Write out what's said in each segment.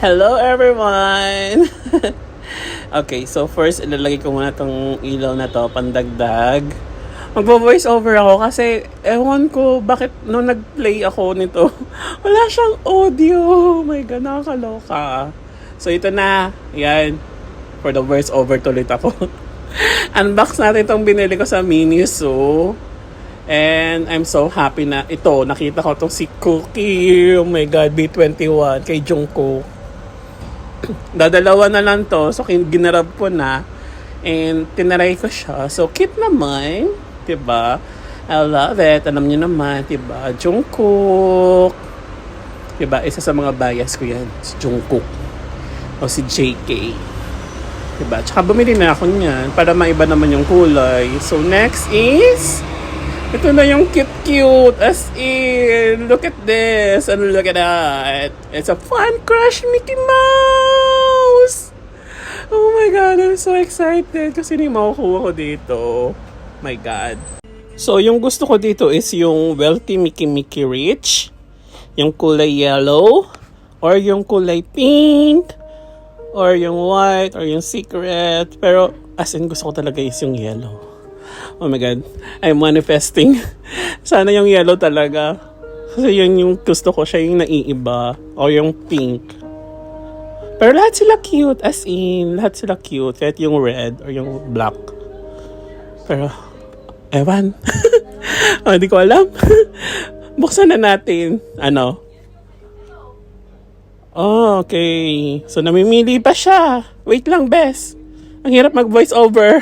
Hello everyone! Okay, so first ilalagay ko muna tong ilaw na to, pandagdag. Magvo-voice over ako kasi ewan ko bakit nung nag-play ako nito, wala siyang audio. Oh my God, nakakaloka. So ito na, yan. For the voice over tulit ako. Unbox natin itong binili ko sa Miniso. And I'm so happy na ito, nakita ko itong si Cookie. Oh my God, B21 kay Jungkook. Dadalawa na lang to. So, ginarab ko na. And, tinaray ko siya. So, cute naman. Diba? I love it. Alam niyo naman. Diba? Jungkook. Diba? Isa sa mga bias ko yan. Si Jungkook. O si JK. Diba? Tsaka bumili na ako niyan. Para maiba naman yung kulay. So, next is... ito na yung cute-cute. As in, look at this. And look at that. It's a Fun Crush Mickey Mouse. Oh my God, I'm so excited. Kasi hindi makukuha ko dito. My God. So, yung gusto ko dito is yung Wealthy Mickey Rich. Yung kulay yellow. Or yung kulay pink. Or yung white. Or yung secret. Pero, as in, gusto ko talaga is yung yellow. Oh my God, I'm manifesting. Sana yung yellow talaga. Kasi yun yung gusto ko, siya yung naiiba. O yung pink. Pero lahat sila cute, as in, lahat sila cute. Kahit yung red or yung black. Pero, ewan. Hindi ko alam. Buksan na natin. Ano? Oh, okay. So, namimili pa siya. Wait lang, bes. Ang hirap mag-voice over.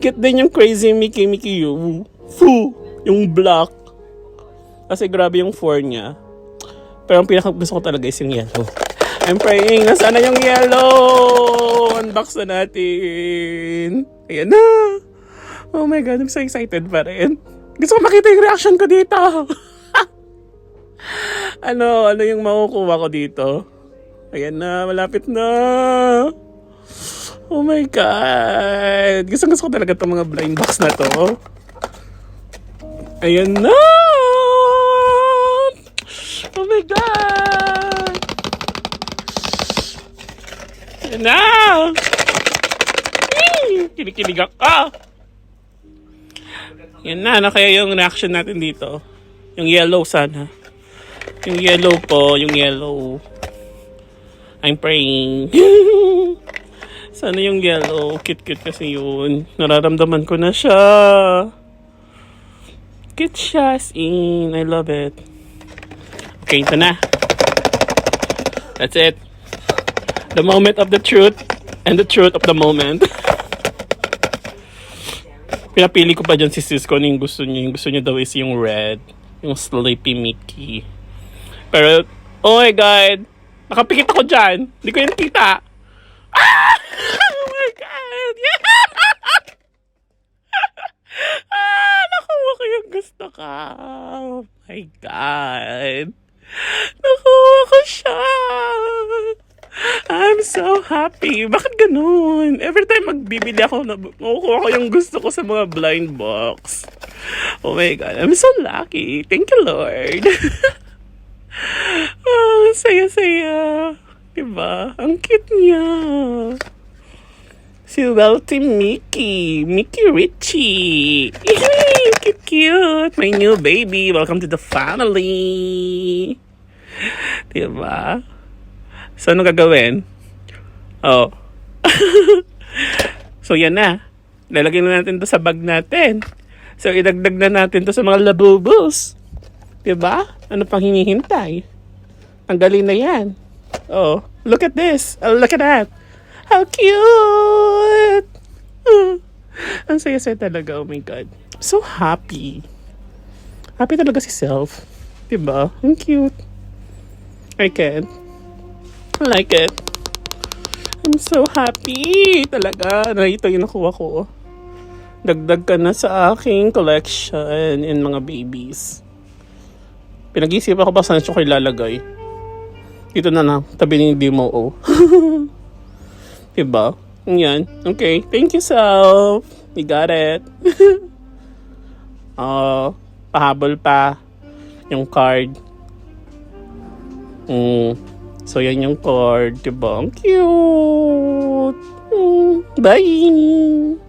Cute din yung crazy Mickey yung Fu, yung black. Kasi grabe yung 4 niya. Pero ang pinaka gusto ko talaga is yung yellow. I'm praying na sana yung yellow. Unbox na natin. Ayan na. Oh my God, I'm so excited pa rin. Gusto ko makita yung reaction ko dito. ano yung makukuha ko dito? Ayan na, malapit na. Oh my God. Gusto ko talaga itong mga blind box na to. Ayan na. Oh my God. Ayan na. Kinikilig ako. Ayan na. Ano kaya yung reaction natin dito? Yung yellow sana. Yung yellow po. Yung yellow. I'm praying. Sana yung yellow. Cute kasi yun. Nararamdaman ko na siya. Cute siya as in. I love it. Okay, ito na. That's it. The moment of the truth. And the truth of the moment. Pinapili ko pa dyan si sis ko yung gusto niya. Yung gusto niya daw is yung red. Yung Sleepy Mickey. Pero, oh my God. Nakapikit ako dyan. Hindi ko yung nakita. Ah! Oh my God! Yeah! Nakuha ko yung gusto ka. Oh my God. Nakuha ko siya. I'm so happy. Bakit ganun? Every time magbibili ako, nakukuha ko yung gusto ko sa mga blind box. Oh my God. I'm so lucky. Thank you, Lord. Saya-saya. Diba? Ang cute niya. Si Wealthy Mickey Richie. Yay! Cute. My new baby. Welcome to the family. Diba? So, ano gagawin? Oh. So, yan na. Lalagyan na natin to sa bag natin. So, idagdag na natin to sa mga labubos. Diba? Ano pang hinihintay? Tanggalin na yan. Oh, look at this. Oh, look at that. How cute. Ang saya-saya talaga. Oh my God. I'm so happy. Happy talaga si Self. Diba? Ang cute. I like it. I'm so happy. Talaga. Ito yung nakuha ko. Dagdag ka na sa aking collection in mga babies. Pinag-isip ako ba saan siya ko ilalagay. Dito na lang, tabi ni Dimo O. Diba? Yan. Okay. Thank you, Self. You got it. Pahabol pa yung card. So, yan yung card, diba? Ang cute! Bye!